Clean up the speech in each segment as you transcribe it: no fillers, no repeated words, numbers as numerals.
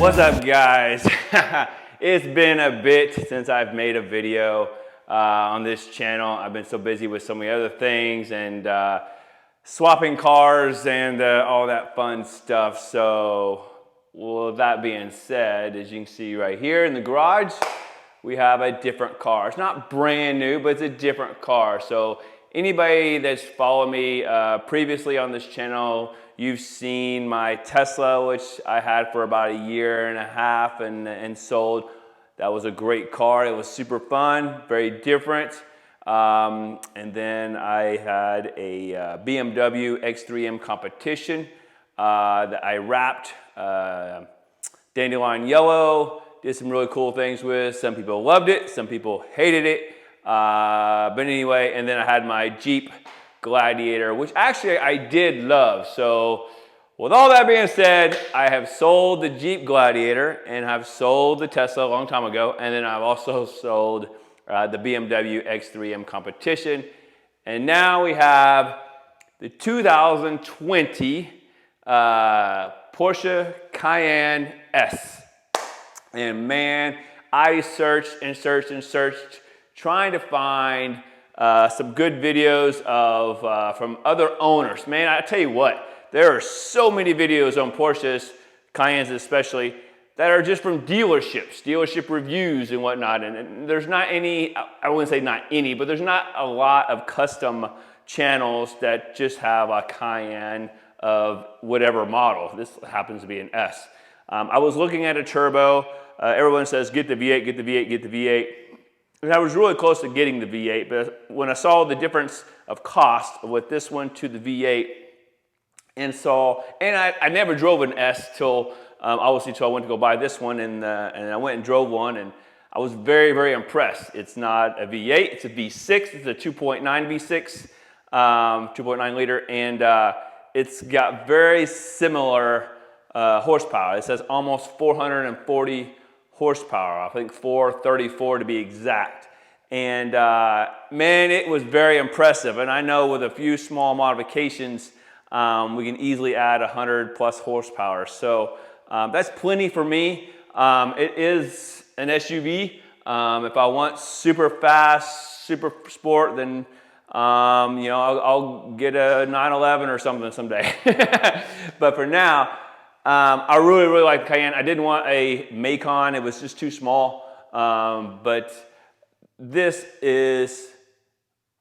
What's up, guys? It's been a bit since I've made a video on this channel. I've been so busy with so many other things and swapping cars and all that fun stuff. So, with that being said, as you can see right here in the garage, we have a different car. It's not brand new, but it's a different car. So anybody that's followed me previously on this channel, you've seen my Tesla, which I had for about a year and a half and sold. That was a great car. It was super fun, very different. And then I had a BMW X3M competition that I wrapped dandelion yellow, did some really cool things with. Some people loved it, some people hated it. But anyway, and then I had my Jeep Gladiator, which actually I did love. So with all that being said, I have sold the Jeep Gladiator and have sold the Tesla a long time ago. And then I've also sold the BMW X3M competition. And now we have the 2020 Porsche Cayenne S. And man, I searched and searched and searched trying to find some good videos of from other owners. Man, I tell you what, there are so many videos on Porsches, Cayennes especially, that are just from dealerships, dealership reviews and whatnot. And there's not any, I wouldn't say not any, but there's not a lot of custom channels that just have a Cayenne of whatever model. This happens to be an S. I was looking at a turbo. Everyone says, get the V8, get the V8, get the V8. And I was really close to getting the V8, but when I saw the difference of cost with this one to the V8, and I never drove an S till, obviously till I went to go buy this one, and I went and drove one, and I was very, very impressed. It's not a V8, it's a V6, it's a 2.9 V6, 2.9 liter, and it's got very similar horsepower. It says almost 440 horsepower, I think 434 to be exact. And man, it was very impressive. And I know with a few small modifications, we can easily add 100 plus horsepower. So that's plenty for me. It is an SUV. If I want super fast, super sport, then you know, I'll get a 911 or something someday. But for now, I really, really like the Cayenne. I didn't want a Macon. It was just too small. But this is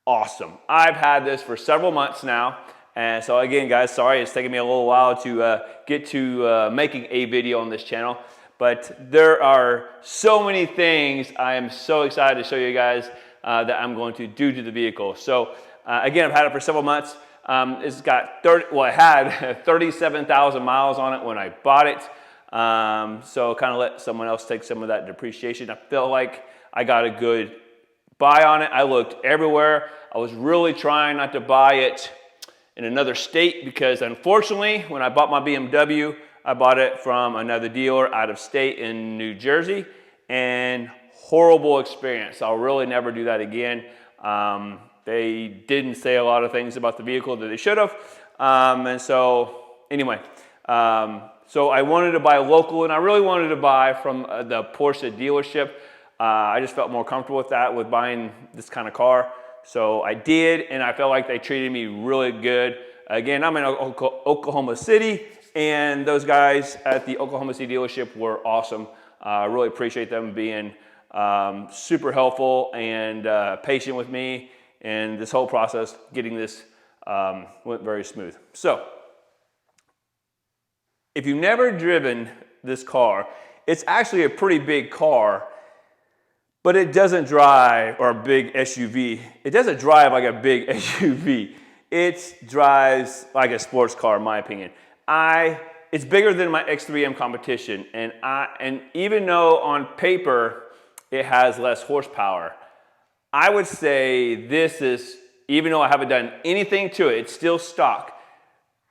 awesome. I've had this for several months now. And so again, guys, sorry, it's taken me a little while to get to making a video on this channel. But there are so many things I am so excited to show you guys that I'm going to do to the vehicle. So again, I've had it for several months. It's got it had 37,000 miles on it when I bought it. So kind of let someone else take some of that depreciation. I felt like I got a good buy on it. I looked everywhere. I was really trying not to buy it in another state because unfortunately, when I bought my BMW, I bought it from another dealer out of state in New Jersey, and horrible experience. I'll really never do that again. They didn't say a lot of things about the vehicle that they should have. And so anyway, so I wanted to buy local, and I really wanted to buy from the Porsche dealership. I just felt more comfortable with that, with buying this kind of car. So I did, and I felt like they treated me really good. Again, I'm in Oklahoma City, and those guys at the Oklahoma City dealership were awesome. I really appreciate them being super helpful and patient with me. And this whole process, getting this went very smooth. So, if you've never driven this car, it's actually a pretty big car, but it doesn't drive, or a big SUV. It doesn't drive like a big SUV. It drives like a sports car, in my opinion. It's bigger than my X3M competition, and even though on paper it has less horsepower, I would say this is, even though I haven't done anything to it, it's still stock.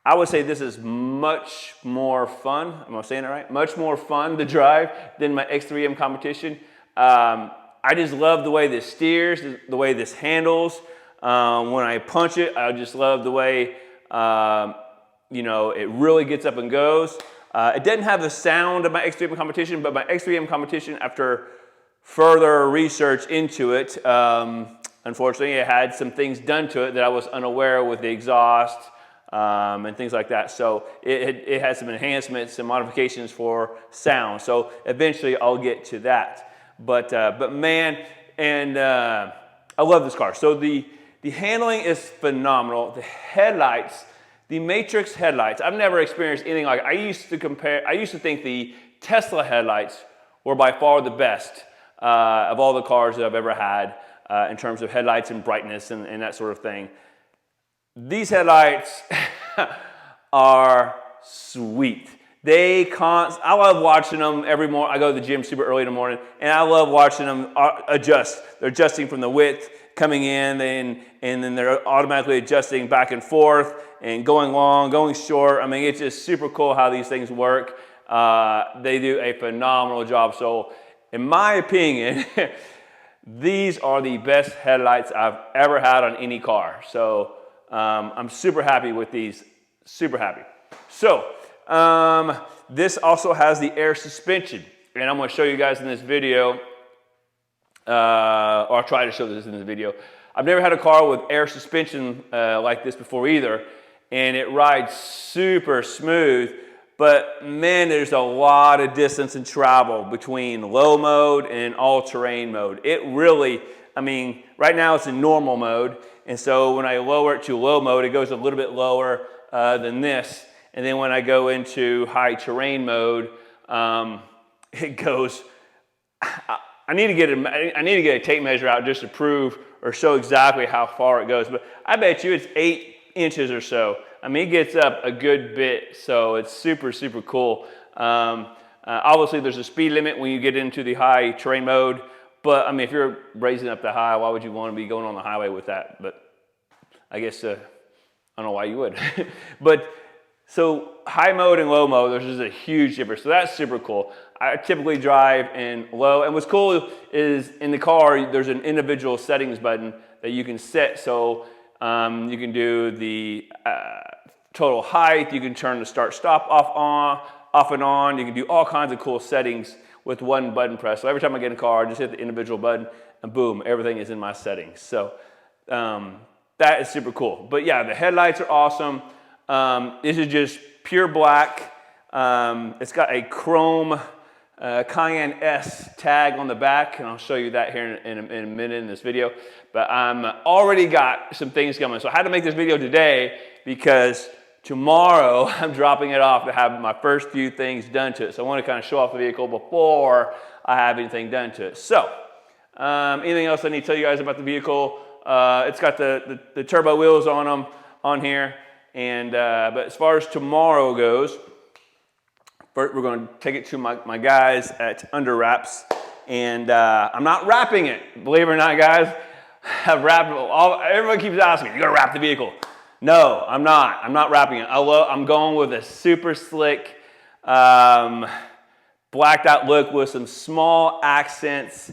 I would say this is much more fun. Am I saying it right? Much more fun to drive than my X3M competition. I just love the way this steers, the way this handles. When I punch it, I just love the way, you know, it really gets up and goes. It didn't have the sound of my X3M competition, but my X3M competition, after further research into it, unfortunately, it had some things done to it that I was unaware with the exhaust and things like that. So it had some enhancements and modifications for sound. So eventually I'll get to that. But man, and I love this car. So the handling is phenomenal. The headlights, the Matrix headlights, I've never experienced anything like it. I used to think the Tesla headlights were by far the best of all the cars that I've ever had in terms of headlights and brightness and that sort of thing. These headlights are sweet. I love watching them every morning. I go to the gym super early in the morning, and I love watching them adjust. They're adjusting from the width coming in, and then they're automatically adjusting back and forth and going long, going short. I mean, it's just super cool how these things work. They do a phenomenal job. So, in my opinion, these are the best headlights I've ever had on any car. So, I'm super happy with these. Super happy. So, this also has the air suspension, and I'm going to show you guys in this video, or I'll try to show this in this video. I've never had a car with air suspension like this before either, and it rides super smooth, but man, there's a lot of distance and travel between low mode and all-terrain mode. It really, I mean, right now it's in normal mode, and so when I lower it to low mode, it goes a little bit lower than this. And then when I go into high terrain mode, it goes, I need to get a tape measure out just to prove or show exactly how far it goes. But I bet you it's 8 inches or so. I mean, it gets up a good bit, so it's super, super cool. Obviously, there's a speed limit when you get into the high terrain mode. But, I mean, if you're raising up the high, why would you want to be going on the highway with that? But I guess, I don't know why you would. But so high mode and low mode, there's just a huge difference. So that's super cool. I typically drive in low. And what's cool is in the car, there's an individual settings button that you can set. So you can do the total height. You can turn the start stop off and on. You can do all kinds of cool settings with one button press. So every time I get in a car, I just hit the individual button and boom, everything is in my settings. So that is super cool. But yeah, the headlights are awesome. This is just pure black. It's got a chrome Cayenne S tag on the back, and I'll show you that here in a minute in this video. But I'm already got some things coming. So I had to make this video today because tomorrow I'm dropping it off to have my first few things done to it. So I want to kind of show off the vehicle before I have anything done to it. So anything else I need to tell you guys about the vehicle? It's got the turbo wheels on here. And but as far as tomorrow goes, first we're going to take it to my guys at Under Wraps, and I'm not wrapping it. Believe it or not, guys, I've wrapped everyone keeps asking me, "You gonna wrap the vehicle?" No, I'm not. I'm not wrapping it. I'm going with a super slick, blacked out look with some small accents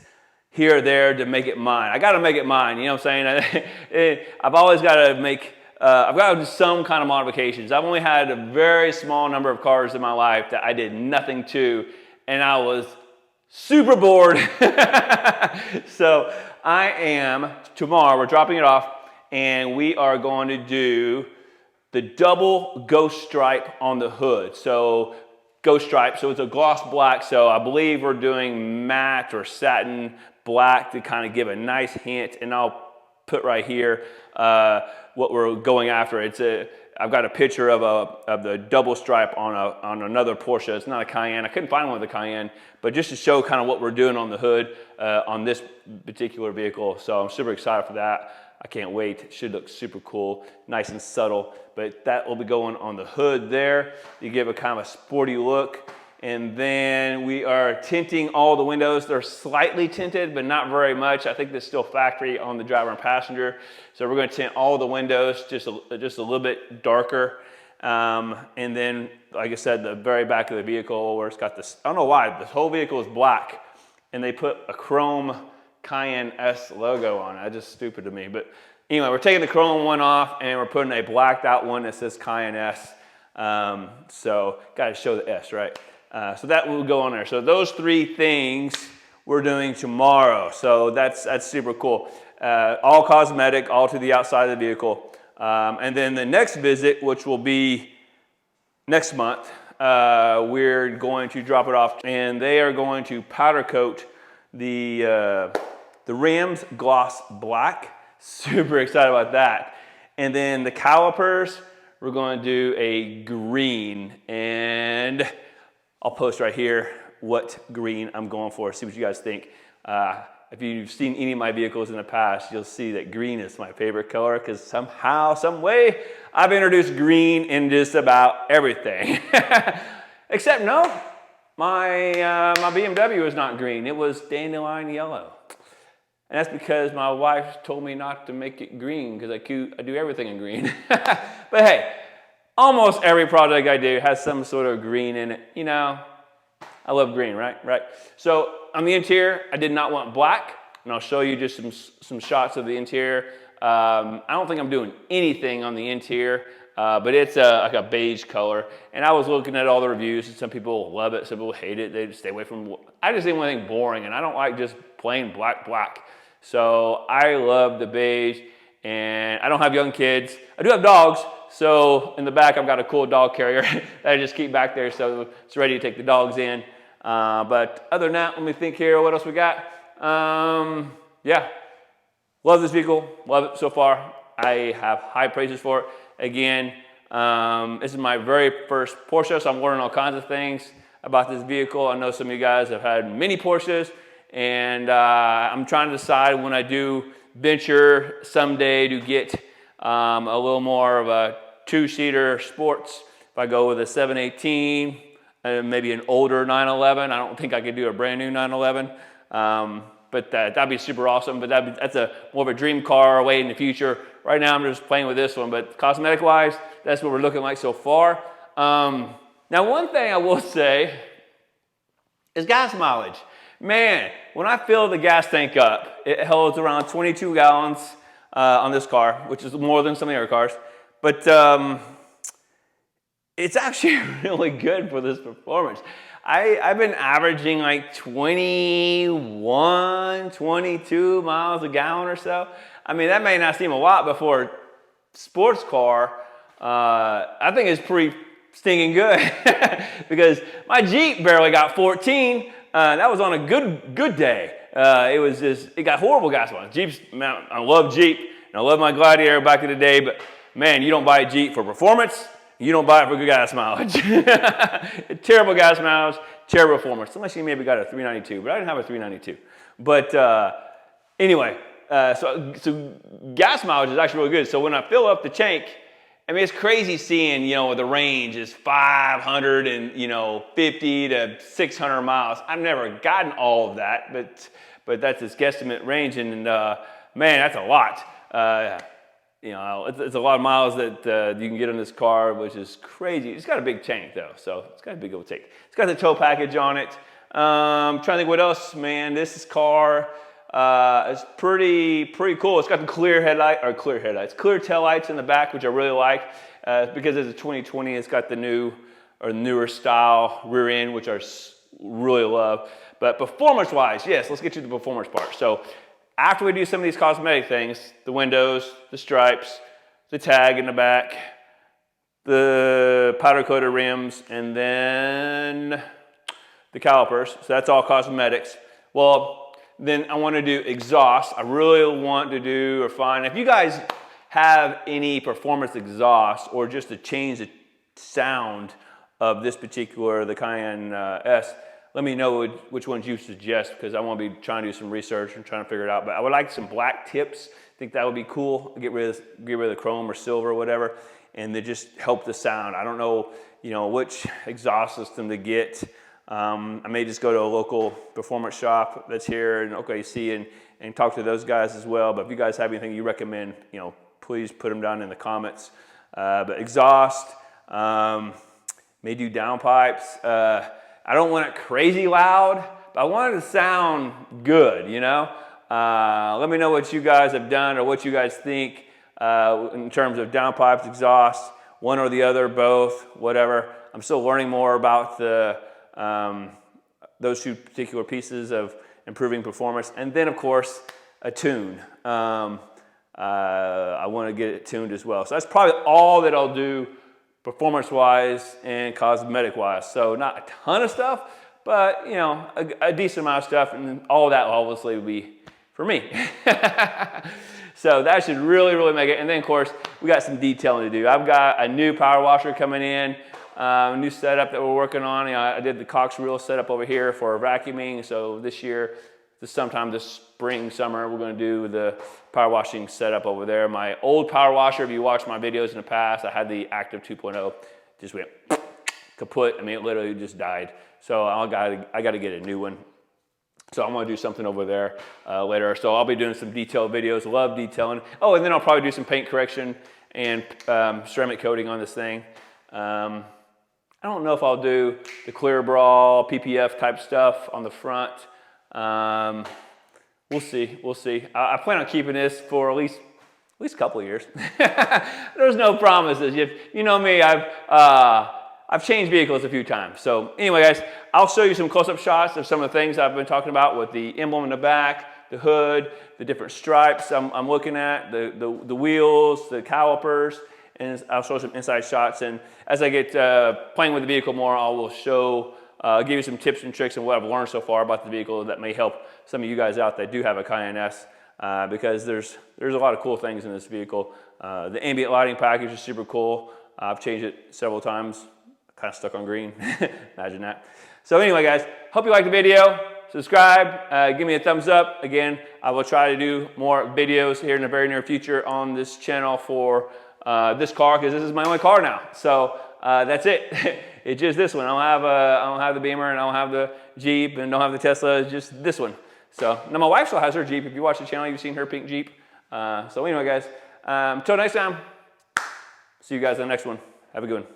here or there to make it mine. I got to make it mine. You know what I'm saying? I've always got to make. I've got to do some kind of modifications. I've only had a very small number of cars in my life that I did nothing to, and I was super bored. So I am, tomorrow we're dropping it off, and we are going to do the double ghost stripe on the hood. So ghost stripe, so it's a gloss black, so I believe we're doing matte or satin black to kind of give a nice hint, and I'll put right here what we're going after. I've got a picture of the double stripe on another Porsche. It's not a Cayenne. I couldn't find one with a Cayenne, but just to show kind of what we're doing on the hood on this particular vehicle. So I'm super excited for that. I can't wait. It should look super cool, nice and subtle. But that will be going on the hood there. You give a kind of a sporty look. And then we are tinting all the windows. They're slightly tinted, but not very much. I think they're still factory on the driver and passenger. So we're going to tint all the windows just a little bit darker. And then, like I said, the very back of the vehicle where it's got this, I don't know why, this whole vehicle is black. And they put a chrome Cayenne S logo on it. That's just stupid to me. But anyway, we're taking the chrome one off and we're putting a blacked out one that says Cayenne S. So got to show the S, right? So that will go on there. So those 3 things we're doing tomorrow. So that's super cool. All cosmetic, all to the outside of the vehicle. And then the next visit, which will be next month, we're going to drop it off, and they are going to powder coat the rims gloss black. Super excited about that. And then the calipers, we're going to do a green, and I'll post right here what green I'm going for. See what you guys think. If you've seen any of my vehicles in the past, you'll see that green is my favorite color because somehow, some way, I've introduced green in just about everything. Except no, my BMW is not green. It was dandelion yellow. And that's because my wife told me not to make it green because I do everything in green. But hey, almost every project I do has some sort of green in it. You know, I love green, right? Right. So on the interior, I did not want black, and I'll show you just some shots of the interior. I don't think I'm doing anything on the interior, but it's like a beige color. And I was looking at all the reviews, and some people love it, some people hate it. They just stay away from. I just didn't want anything boring, and I don't like just plain black. So I love the beige, and I don't have young kids. I do have dogs, so in the back I've got a cool dog carrier that I just keep back there, so it's ready to take the dogs in. But other than that, let me think here, what else we got? Yeah, love this vehicle, love it so far. I have high praises for it. Again, this is my very first Porsche, so I'm learning all kinds of things about this vehicle. I know some of you guys have had many Porsches, and I'm trying to decide when I do venture someday to get a little more of a 2-seater sports. If I go with a 718, maybe an older 911. I don't think I could do a brand new 911, but that'd be super awesome. But that's more of a dream car way in the future. Right now I'm just playing with this one, but cosmetic wise, that's what we're looking like so far. Now one thing I will say is gas mileage. Man, when I fill the gas tank up, it holds around 22 gallons on this car, which is more than some of the other cars. But it's actually really good for this performance. I've been averaging like 21, 22 miles a gallon or so. I mean, that may not seem a lot, but for a sports car, I think it's pretty stinking good because my Jeep barely got 14. That was on a good day. It got horrible gas mileage. Jeeps, man, I love Jeep, and I love my Gladiator back in the day, but man, you don't buy a Jeep for performance, you don't buy it for good gas mileage. Terrible gas mileage, terrible performance, unless you maybe got a 392, but I didn't have a 392. But anyway, so gas mileage is actually really good. So when I fill up the tank, I mean, it's crazy seeing, the range is 550 to 600 miles. I've never gotten all of that, but that's its guesstimate range, and man, that's a lot. It's a lot of miles that you can get on this car, which is crazy. It's got a big tank though, so it's got a big old tank. It's got the tow package on it. I'm trying to think what else, man. This car is pretty cool. It's got the clear taillights in the back, which I really like because it's a 2020. It's got the newer style rear end, which I really love. But performance-wise, yes, let's get to the performance part. So after we do some of these cosmetic things, the windows, the stripes, the tag in the back, the powder-coated rims, and then the calipers, so that's all cosmetics. Well, then I want to do exhaust. I really want to do or find, if you guys have any performance exhaust or just to change the sound of this particular, the Cayenne S, let me know which ones you suggest, because I want to be trying to do some research and trying to figure it out. But I would like some black tips. I think that would be cool. Get rid of the chrome or silver or whatever, and they just help the sound. I don't know, which exhaust system to get. I may just go to a local performance shop that's here in OKC and talk to those guys as well. But if you guys have anything you recommend, please put them down in the comments. But exhaust, may do downpipes. I don't want it crazy loud, but I want it to sound good, Let me know what you guys have done or what you guys think in terms of downpipes, exhaust, one or the other, both, whatever. I'm still learning more about the those two particular pieces of improving performance. And then, of course, a tune. I want to get it tuned as well. So that's probably all that I'll do performance-wise and cosmetic-wise. So not a ton of stuff, but, you know, a decent amount of stuff, and all of that obviously will be for me. So that should really, really make it. And then, of course, we got some detailing to do. I've got a new power washer coming in, a new setup that we're working on. You know, I did the Cox reel setup over here for vacuuming. So this year, sometime this spring, summer, we're going to do the power washing setup over there. My old power washer, if you watched my videos in the past, I had the Active 2.0, just went kaput. I mean, it literally just died. So I got to get a new one. So I'm going to do something over there later. So I'll be doing some detailed videos. Love detailing. Oh, and then I'll probably do some paint correction and ceramic coating on this thing. I don't know if I'll do the clear brawl, PPF type stuff on the front. We'll see. We'll see. I plan on keeping this for at least a couple of years. There's no promises. You know me. I've changed vehicles a few times. So anyway, guys, I'll show you some close-up shots of some of the things I've been talking about with the emblem in the back, the hood, the different stripes I'm looking at, the wheels, the calipers, and I'll show some inside shots. And as I get playing with the vehicle more, I will show, give you some tips and tricks and what I've learned so far about the vehicle that may help some of you guys out that do have a Cayenne S, because there's a lot of cool things in this vehicle. The ambient lighting package is super cool. I've changed it several times. Kind of stuck on green. Imagine that. So anyway, guys, hope you liked the video. Subscribe, give me a thumbs up. Again, I will try to do more videos here in the very near future on this channel for this car, because this is my only car now. So that's it. It's just this one. I don't have the Beamer, and I don't have the Jeep, and don't have the Tesla. It's just this one. So now my wife still has her Jeep. If you watch the channel, you've seen her pink Jeep. So anyway, guys, until next time, see you guys on the next one. Have a good one.